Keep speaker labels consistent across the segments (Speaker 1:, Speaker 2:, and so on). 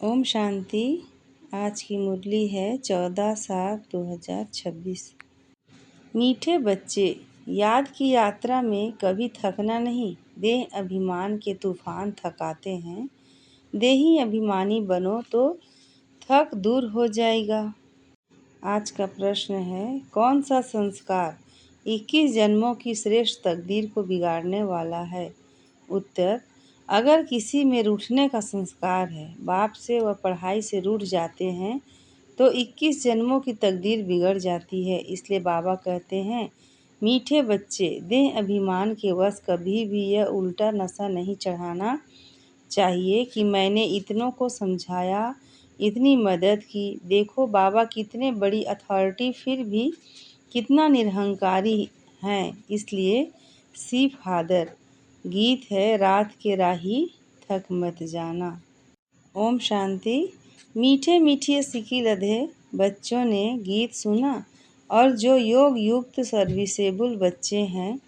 Speaker 1: ओम शांति। आज की मुरली है 14/7/2026। मीठे बच्चे, याद की यात्रा में कभी थकना नहीं। देह अभिमान के तूफान थकाते हैं। देही अभिमानी बनो तो थक दूर हो जाएगा। आज का प्रश्न है, कौन सा संस्कार 21 जन्मों की श्रेष्ठ तकदीर को बिगाड़ने वाला है? उत्तर, अगर किसी में रूठने का संस्कार है, बाप से व पढ़ाई से रूठ जाते हैं, तो 21 जन्मों की तकदीर बिगड़ जाती है। इसलिए बाबा कहते हैं, मीठे बच्चे, देह अभिमान के वश कभी भी यह उल्टा नशा नहीं चढ़ाना चाहिए कि मैंने इतनों को समझाया, इतनी मदद की, देखो बाबा कितने बड़ी अथॉरिटी, फिर भी कितना निरहंकारी हैं। इसलिए सी फादर गीत है, रात के राही थक मत जाना। ओम शांति। मीठे मीठे सिकी लधे बच्चों ने गीत सुना और जो योग युक्त सर्विसेबल बच्चे हैं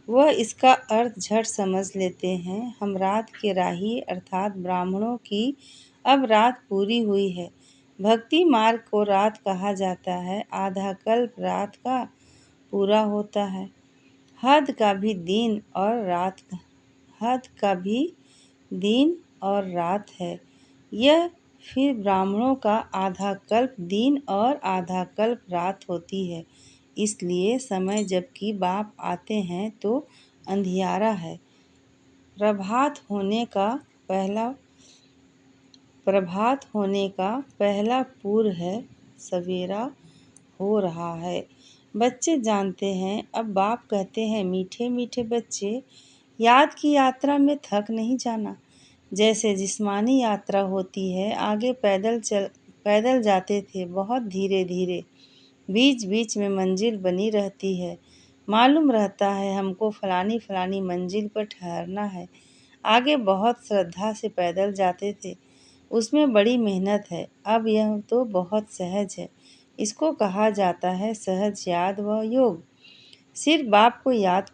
Speaker 1: वह इसका अर्थ झट समझ लेते हैं। हम रात के राही अर्थात ब्राह्मणों की अब रात पूरी हुई है। भक्ति मार्ग को रात कहा जाता है। आधा कल्प रात का पूरा होता है। हद का भी दिन और रात है। यह फिर ब्राह्मणों का आधा कल्प दिन और आधा कल्प रात होती है। इसलिए समय जबकि बाप आते हैं तो अंधियारा है। प्रभात होने का पहला पूर्व है। सवेरा हो रहा है। बच्चे जानते हैं। अब बाप कहते हैं, मीठे मीठे बच्चे, याद की यात्रा में थक नहीं जाना। जैसे जिस्मानी यात्रा होती है, आगे पैदल जाते थे, बहुत धीरे धीरे, बीच बीच में मंजिल बनी रहती है। मालूम रहता है हमको फलानी फलानी मंजिल पर ठहरना है। आगे बहुत श्रद्धा से पैदल जाते थे, उसमें बड़ी मेहनत है। अब यह तो बहुत सहज है। इसको कहा जाता है सहज याद व योग। सिर्फ बाप को याद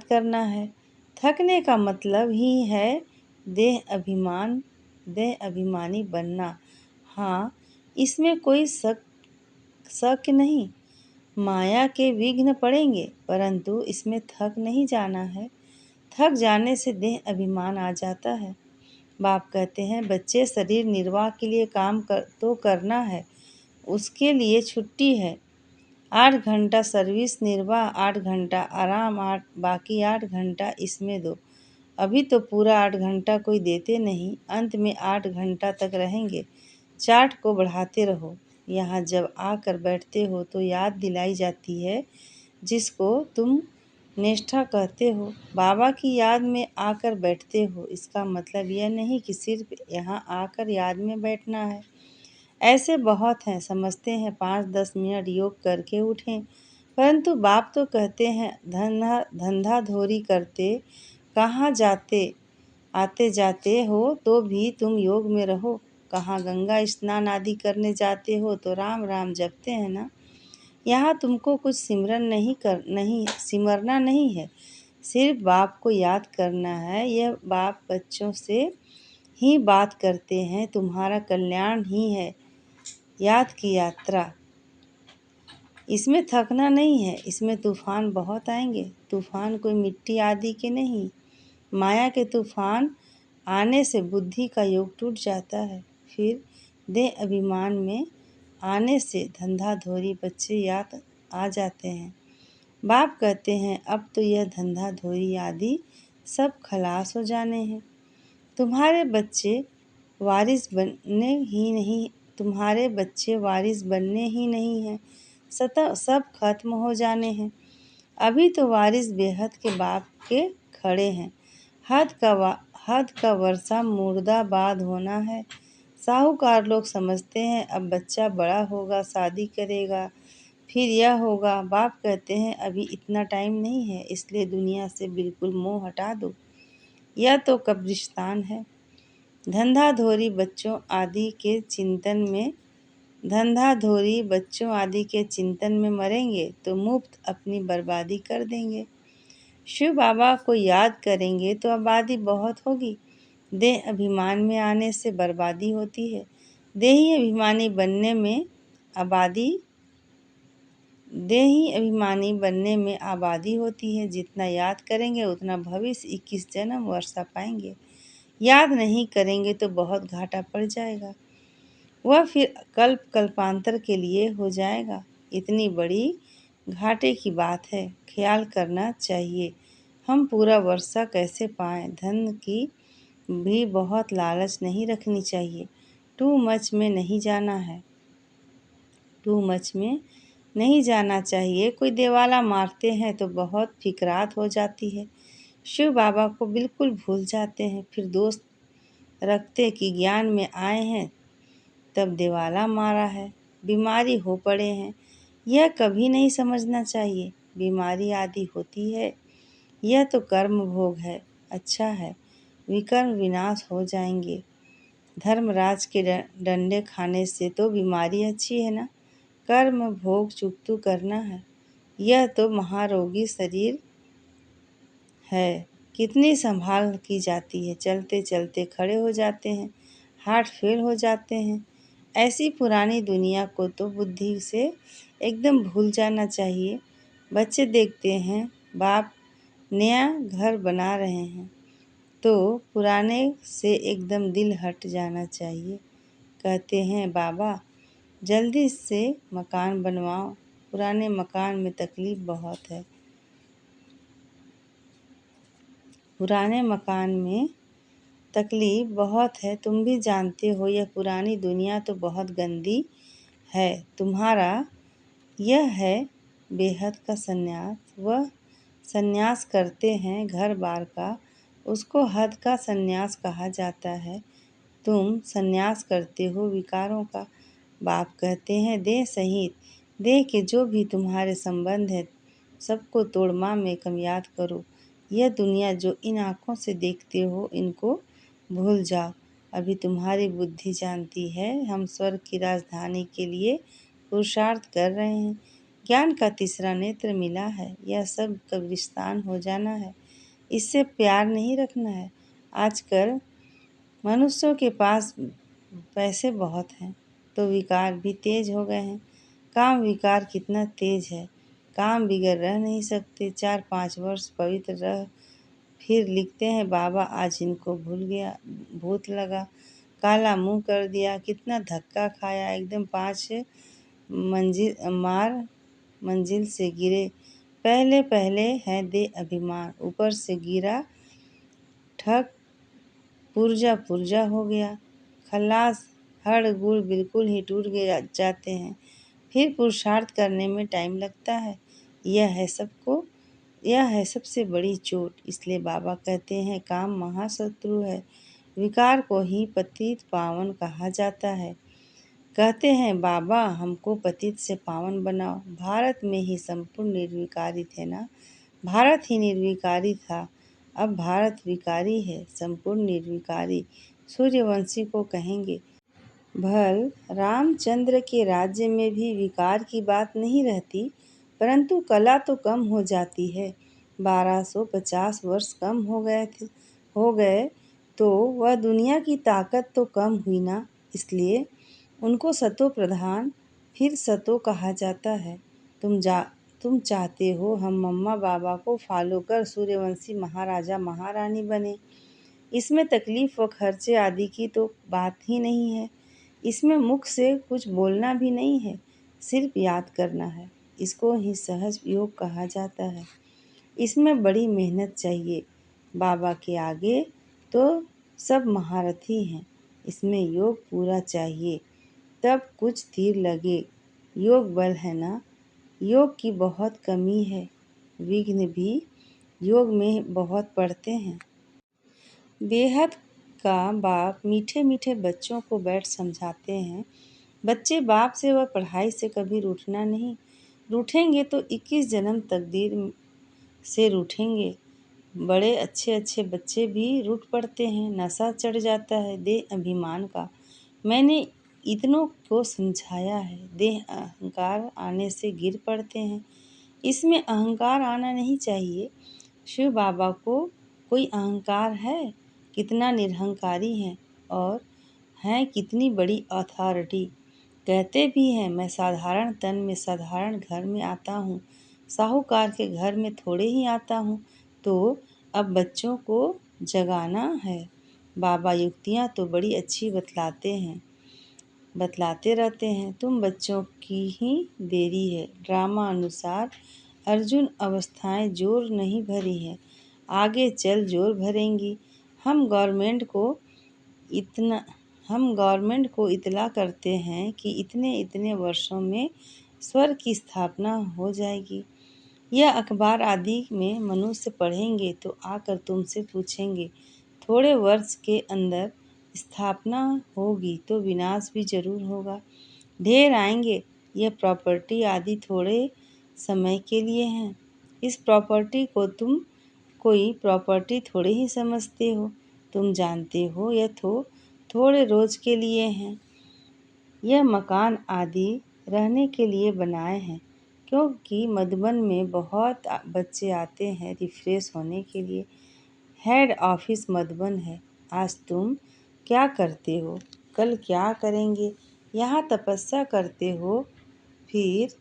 Speaker 1: करना है। थकने का मतलब ही है देह अभिमानी बनना। हाँ, इसमें कोई शक नहीं। माया के विघ्न पड़ेंगे, परंतु इसमें थक नहीं जाना है। थक जाने से देह अभिमान आ जाता है। बाप कहते हैं, बच्चे, शरीर निर्वाह के लिए काम तो करना है, उसके लिए छुट्टी है। 8 घंटा सर्विस निर्वाह, 8 घंटा आराम, बाकी 8 घंटा इसमें दो। अभी तो पूरा 8 घंटा कोई देते नहीं, अंत में 8 घंटा तक रहेंगे। चार्ट को बढ़ाते रहो। यहाँ जब आकर बैठते हो तो याद दिलाई जाती है, जिसको तुम निष्ठा कहते हो। बाबा की याद में आकर बैठते हो। इसका मतलब यह नहीं कि सिर्फ यहाँ आकर याद में बैठना है। ऐसे बहुत हैं, समझते हैं 5-10 मिनट योग करके उठें, परंतु बाप तो कहते हैं, धंधा धोरी करते कहाँ आते जाते हो तो भी तुम योग में रहो। कहाँ गंगा स्नान आदि करने जाते हो तो राम राम जपते हैं ना। यहाँ तुमको कुछ सिमरना नहीं है, सिर्फ बाप को याद करना है। यह बाप बच्चों से ही बात करते हैं, तुम्हारा कल्याण ही है याद की यात्रा। इसमें थकना नहीं है। इसमें तूफान बहुत आएंगे। तूफान कोई मिट्टी आदि के नहीं। माया के तूफान आने से बुद्धि का योग टूट जाता है। फिर देह अभिमान में आने से धंधाधोरी बच्चे याद आ जाते हैं। बाप कहते हैं, अब तो यह धंधाधोरी आदि सब खलास हो जाने हैं। तुम्हारे बच्चे वारिस बनने ही नहीं हैं। सब खत्म हो जाने हैं। अभी तो वारिस बेहद के बाप के खड़े हैं। हद का वर्षा मुर्दाबाद होना है। साहूकार लोग समझते हैं अब बच्चा बड़ा होगा, शादी करेगा, फिर यह होगा। बाप कहते हैं, अभी इतना टाइम नहीं है, इसलिए दुनिया से बिल्कुल मोह हटा दो। यह तो कब्रिस्तान है। धंधाधोरी बच्चों आदि के चिंतन में मरेंगे तो मुफ्त अपनी बर्बादी कर देंगे। शिव बाबा को याद करेंगे तो आबादी बहुत होगी। देह अभिमान में आने से बर्बादी होती है। देही अभिमानी बनने में आबादी देही अभिमानी बनने में आबादी होती है। जितना याद करेंगे उतना भविष्य 21 जन्म वर्षा पाएंगे। याद नहीं करेंगे तो बहुत घाटा पड़ जाएगा। वह फिर कल्पांतर के लिए हो जाएगा। इतनी बड़ी घाटे की बात है, ख्याल करना चाहिए। हम पूरा वर्षा कैसे पाएं? धन की भी बहुत लालच नहीं रखनी चाहिए। टू मच में नहीं जाना है। टू मच में नहीं जाना चाहिए। कोई देवाला मारते हैं तो बहुत फिकरात हो जाती है। शिव बाबा को बिल्कुल भूल जाते हैं। फिर दोस्त रखते कि ज्ञान में आए हैं तब दिवाला मारा है, बीमारी हो पड़े हैं। यह कभी नहीं समझना चाहिए। बीमारी आदि होती है, यह तो कर्म भोग है। अच्छा है, विकर्म विनाश हो जाएंगे। धर्मराज के डंडे खाने से तो बीमारी अच्छी है ना। कर्म भोग चुकतू करना है। यह तो महारोगी शरीर है। कितनी संभाल की जाती है। चलते चलते खड़े हो जाते हैं, हार्ट फेल हो जाते हैं। ऐसी पुरानी दुनिया को तो बुद्धि से एकदम भूल जाना चाहिए। बच्चे देखते हैं बाप नया घर बना रहे हैं तो पुराने से एकदम दिल हट जाना चाहिए। कहते हैं बाबा जल्दी से मकान बनवाओ, पुराने मकान में तकलीफ बहुत है। पुराने मकान में तकलीफ बहुत है। तुम भी जानते हो यह पुरानी दुनिया तो बहुत गंदी है। तुम्हारा यह है बेहद का सन्यास। वह सन्यास करते हैं घर बार का, उसको हद का सन्यास कहा जाता है। तुम सन्यास करते हो विकारों का। बाप कहते हैं देह सहित देह के जो भी तुम्हारे संबंध है सबको तोड़मा में कम याद करो। यह दुनिया जो इन आँखों से देखते हो इनको भूल जाओ। अभी तुम्हारी बुद्धि जानती है हम स्वर्ग की राजधानी के लिए पुरुषार्थ कर रहे हैं। ज्ञान का तीसरा नेत्र मिला है। यह सब कब्रिस्तान हो जाना है। इससे प्यार नहीं रखना है। आजकल मनुष्यों के पास पैसे बहुत हैं तो विकार भी तेज हो गए हैं। काम विकार कितना तेज है। काम बिगड़ रह नहीं सकते। 4-5 वर्ष पवित्र रह फिर लिखते हैं बाबा आज इनको भूल गया, भूत लगा, काला मुंह कर दिया। कितना धक्का खाया, एकदम 5 मंजिल से गिरे। पहले पहले है दे अभिमान, ऊपर से गिरा ठक, पुर्जा पुर्जा हो गया। खल्लास हड़ गुड़ बिल्कुल ही टूट गया जाते हैं। फिर पुरुषार्थ करने में टाइम लगता है। यह है सबसे बड़ी चोट। इसलिए बाबा कहते हैं काम महाशत्रु है। विकार को ही पतित पावन कहा जाता है। कहते हैं बाबा हमको पतित से पावन बनाओ। भारत में ही संपूर्ण निर्विकारी थे ना। भारत ही निर्विकारी था, अब भारत विकारी है, संपूर्ण निर्विकारी। सूर्यवंशी को कहेंगे भल रामचंद्र के राज्य में भी विकार की बात नहीं रहती, परंतु कला तो कम हो जाती है। 1250 वर्ष कम हो गए तो वह दुनिया की ताकत तो कम हुई ना। इसलिए उनको सतो प्रधान फिर सतो कहा जाता है। तुम चाहते हो हम मम्मा बाबा को फॉलो कर सूर्यवंशी महाराजा महारानी बने। इसमें तकलीफ व खर्चे आदि की तो बात ही नहीं है। इसमें मुख से कुछ बोलना भी नहीं है, सिर्फ याद करना है। इसको ही सहज योग कहा जाता है। इसमें बड़ी मेहनत चाहिए। बाबा के आगे तो सब महारथी हैं। इसमें योग पूरा चाहिए तब कुछ तीर लगे। योग बल है ना। योग की बहुत कमी है। विघ्न भी योग में बहुत पड़ते हैं। बेहद का बाप मीठे मीठे बच्चों को बैठ समझाते हैं। बच्चे बाप से व पढ़ाई से कभी रूठना नहीं। रूठेंगे तो 21 जन्म तकदीर से रूठेंगे। बड़े अच्छे अच्छे बच्चे भी रूठ पड़ते हैं। नशा चढ़ जाता है देह अभिमान का। मैंने इतनों को समझाया है। देह अहंकार आने से गिर पड़ते हैं। इसमें अहंकार आना नहीं चाहिए। शिव बाबा को कोई अहंकार है कितना निरहंकारी हैं और हैं कितनी बड़ी अथॉरिटी। कहते भी हैं मैं साधारण तन में साधारण घर में आता हूँ, साहूकार के घर में थोड़े ही आता हूँ। तो अब बच्चों को जगाना है। बाबा युक्तियाँ तो बड़ी अच्छी बतलाते रहते हैं। तुम बच्चों की ही देरी है। ड्रामा अनुसार अर्जुन अवस्थाएं जोर नहीं भरी है, आगे चल जोर भरेंगी। हम गवर्नमेंट को इतना हम गवर्नमेंट को इतला करते हैं कि इतने इतने वर्षों में स्वर्ग की स्थापना हो जाएगी। यह अखबार आदि में मनुष्य पढ़ेंगे तो आकर तुमसे पूछेंगे, थोड़े वर्ष के अंदर स्थापना होगी तो विनाश भी जरूर होगा। ढेर आएंगे। यह प्रॉपर्टी आदि थोड़े समय के लिए हैं। इस प्रॉपर्टी को तुम कोई प्रॉपर्टी थोड़े ही समझते हो। तुम जानते हो यह थोड़े रोज के लिए हैं। यह मकान आदि रहने के लिए बनाए हैं, क्योंकि मधुबन में बहुत बच्चे आते हैं रिफ्रेश होने के लिए। हेड ऑफिस मधुबन है। आज तुम क्या करते हो, कल क्या करेंगे? यहाँ तपस्या करते हो, फिर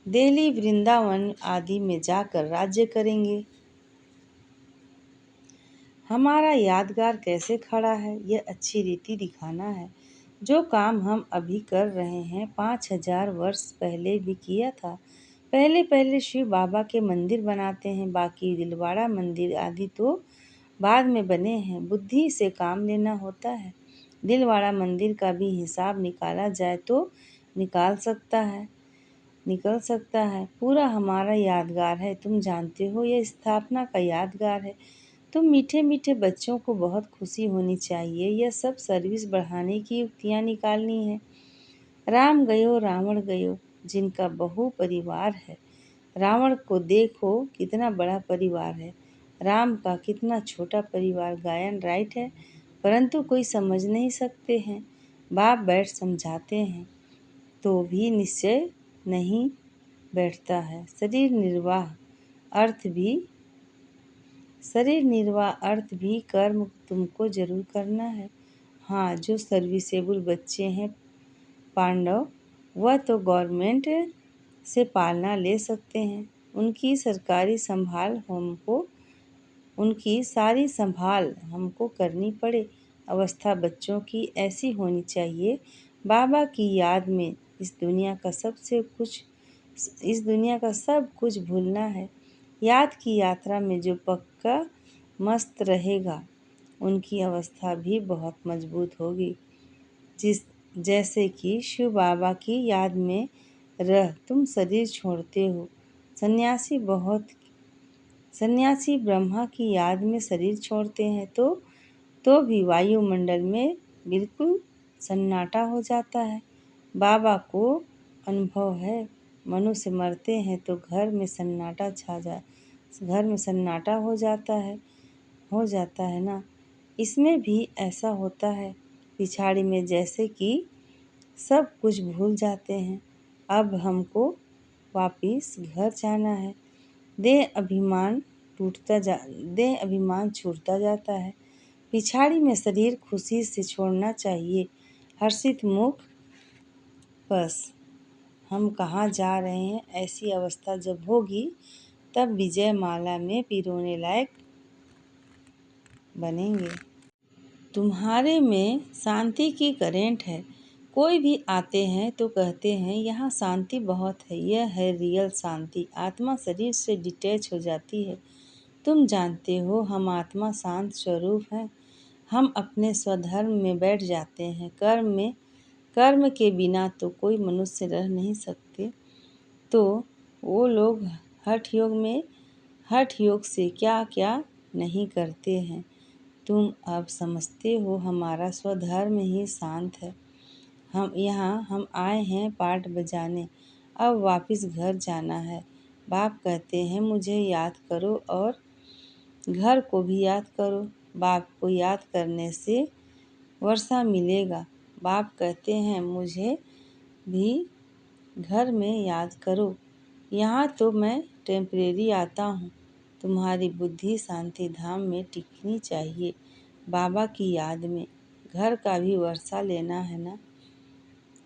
Speaker 1: दिल्ली वृंदावन आदि में जाकर राज्य करेंगे। हमारा यादगार कैसे खड़ा है, यह अच्छी रीति दिखाना है। जो काम हम अभी कर रहे हैं 5000 वर्ष पहले भी किया था। पहले पहले शिव बाबा के मंदिर बनाते हैं, बाकी दिलवाड़ा मंदिर आदि तो बाद में बने हैं। बुद्धि से काम लेना होता है। दिलवाड़ा मंदिर का भी हिसाब निकाला जाए तो निकाल निकल सकता है। पूरा हमारा यादगार है। तुम जानते हो यह स्थापना का यादगार है। तुम मीठे मीठे बच्चों को बहुत खुशी होनी चाहिए। यह सब सर्विस बढ़ाने की युक्तियाँ निकालनी है। राम गयो रावण गयो, जिनका बहु परिवार है। रावण को देखो कितना बड़ा परिवार है, राम का कितना छोटा परिवार। गायन राइट है, परंतु कोई समझ नहीं सकते हैं। बाप बैठ समझाते हैं तो भी निश्चय नहीं बैठता है। शरीर निर्वाह अर्थ भी कर्म तुमको जरूर करना है। हाँ, जो सर्विसेबल बच्चे हैं पांडव, वह तो गवर्नमेंट से पालना ले सकते हैं। उनकी सारी संभाल हमको करनी पड़े। अवस्था बच्चों की ऐसी होनी चाहिए। बाबा की याद में इस दुनिया का सब कुछ भूलना है। याद की यात्रा में जो पक्का मस्त रहेगा, उनकी अवस्था भी बहुत मजबूत होगी। जैसे कि शिव बाबा की याद में रह तुम शरीर छोड़ते हो। सन्यासी ब्रह्मा की याद में शरीर छोड़ते हैं तो भी वायुमंडल में बिल्कुल सन्नाटा हो जाता है। बाबा को अनुभव है, मनुष्य मरते हैं तो घर में सन्नाटा हो जाता है ना। इसमें भी ऐसा होता है। पिछाड़ी में जैसे कि सब कुछ भूल जाते हैं। अब हमको वापिस घर जाना है। देह अभिमान छूटता जाता है। पिछाड़ी में शरीर खुशी से छोड़ना चाहिए, हर्षित मुख। बस हम कहाँ जा रहे हैं, ऐसी अवस्था जब होगी तब विजय माला में पिरोने लायक बनेंगे। तुम्हारे में शांति की करेंट है। कोई भी आते हैं तो कहते हैं यहाँ शांति बहुत है। यह है रियल शांति। आत्मा शरीर से डिटैच हो जाती है। तुम जानते हो हम आत्मा शांत स्वरूप हैं। हम अपने स्वधर्म में बैठ जाते हैं। कर्म के बिना तो कोई मनुष्य रह नहीं सकते। तो वो लोग हठ योग से क्या क्या नहीं करते हैं। तुम अब समझते हो हमारा स्वधर्म ही शांत है। हम आए हैं पाठ बजाने, अब वापस घर जाना है। बाप कहते हैं मुझे याद करो और घर को भी याद करो। बाप को याद करने से वर्षा मिलेगा। बाप कहते हैं मुझे भी घर में याद करो। यहाँ तो मैं टेम्परेरी आता हूँ। तुम्हारी बुद्धि शांति धाम में टिकनी चाहिए। बाबा की याद में। घर का भी वर्षा लेना है ना,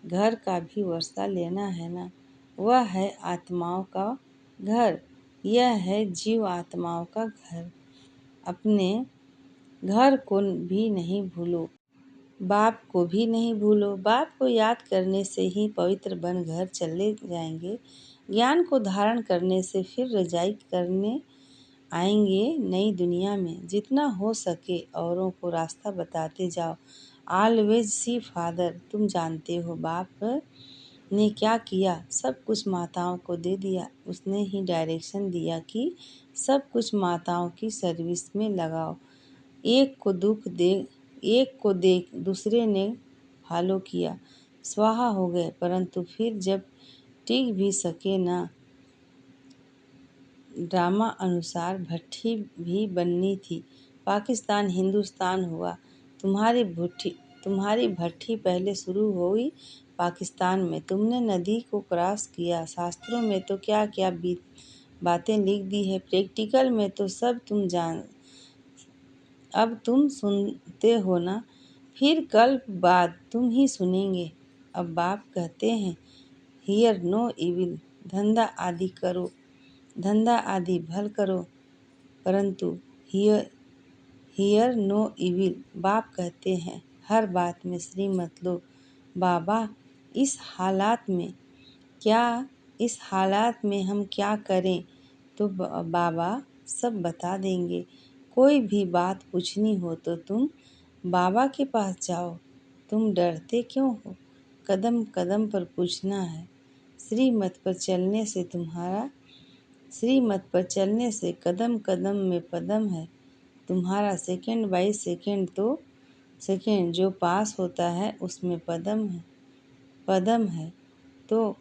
Speaker 1: घर का भी वर्षा लेना है ना। वह है आत्माओं का घर, यह है जीव आत्माओं का घर। अपने घर को भी नहीं भूलो, बाप को भी नहीं भूलो। बाप को याद करने से ही पवित्र बन घर चले जाएंगे। ज्ञान को धारण करने से फिर रजाई करने आएंगे नई दुनिया में। जितना हो सके औरों को रास्ता बताते जाओ। Always see father. तुम जानते हो बाप ने क्या किया? सब कुछ माताओं को दे दिया। उसने ही डायरेक्शन दिया कि सब कुछ माताओं की सर्विस में लगाओ। एक को दुख दे, एक को देख दूसरे ने फॉलो किया, स्वाहा हो गए। परंतु फिर जब टिक भी सके ना, ड्रामा अनुसार भट्ठी भी बननी थी। पाकिस्तान हिंदुस्तान हुआ। तुम्हारी भट्ठी पहले शुरू हुई पाकिस्तान में। तुमने नदी को क्रॉस किया। शास्त्रों में तो क्या क्या बातें लिख दी है, प्रैक्टिकल में तो सब तुम जान। अब तुम सुनते हो ना, फिर कल बाद तुम ही सुनेंगे। अब बाप कहते हैं हियर नो इविल। धंधा आदि करो, धंधा आदि भल करो, परंतु हियर नो इविल। बाप कहते हैं हर बात में श्री मत लो। बाबा इस हालात में इस हालात में हम क्या करें? तो बाबा सब बता देंगे। कोई भी बात पूछनी हो तो तुम बाबा के पास जाओ। तुम डरते क्यों हो? कदम कदम पर पूछना है। श्रीमत पर चलने से कदम कदम में पदम है। तुम्हारा सेकंड बाई सेकंड जो पास होता है उसमें पदम है। तो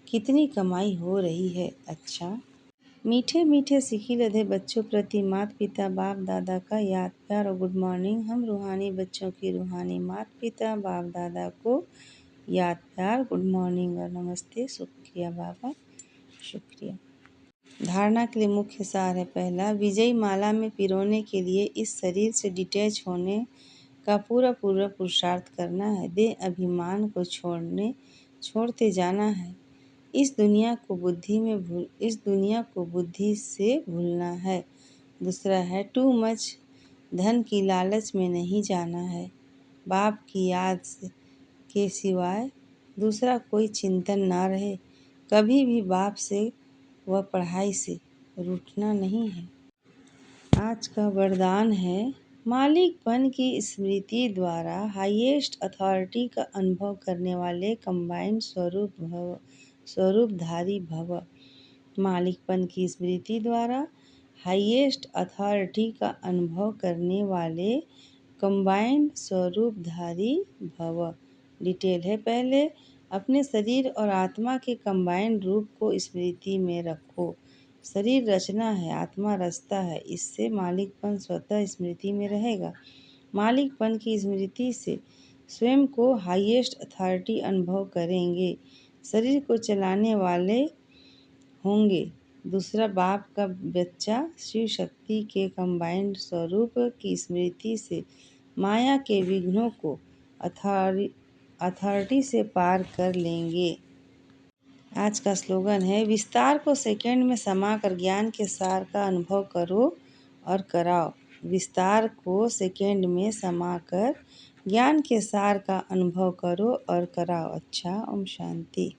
Speaker 1: कितनी कमाई हो रही है। अच्छा, मीठे मीठे सीखी लधे बच्चों प्रति माता पिता बाप दादा का याद प्यार और गुड मॉर्निंग। हम रूहानी बच्चों की रूहानी माता पिता बाप दादा को याद प्यार गुड मॉर्निंग और नमस्ते। शुक्रिया बाबा, शुक्रिया। धारणा के लिए मुख्य सार है। पहला, विजयी माला में पिरोने के लिए इस शरीर से डिटैच होने का पूरा पुरुषार्थ करना है। देह अभिमान को छोड़ते जाना है। इस दुनिया को बुद्धि से भूलना है। दूसरा है, टू मच धन की लालच में नहीं जाना है। बाप की याद के सिवाय दूसरा कोई चिंतन ना रहे। कभी भी बाप से व पढ़ाई से रूठना नहीं है। आज का वरदान है, मालिकपन की स्मृति द्वारा हाईएस्ट अथॉरिटी का अनुभव करने वाले कंबाइंड स्वरूपधारी भव। मालिकपन की स्मृति द्वारा हाईएस्ट अथॉरिटी का अनुभव करने वाले कंबाइंड स्वरूपधारी भव। डिटेल है। पहले अपने शरीर और आत्मा के कंबाइंड रूप को स्मृति में रखो। शरीर रचना है, आत्मा रचता है। इससे मालिकपन स्वतः स्मृति में रहेगा। मालिकपन की स्मृति से स्वयं को हाईएस्ट अथॉरिटी अनुभव करेंगे। शरीर को चलाने वाले होंगे। दूसरा, बाप का बच्चा शिव शक्ति के कंबाइंड स्वरूप की स्मृति से माया के विघ्नों को अथॉरिटी से पार कर लेंगे। आज का स्लोगन है, विस्तार को सेकंड में समाकर ज्ञान के सार का अनुभव करो और कराओ। विस्तार को सेकंड में समाकर ज्ञान के सार का अनुभव करो और कराओ। अच्छा, ओम शांति।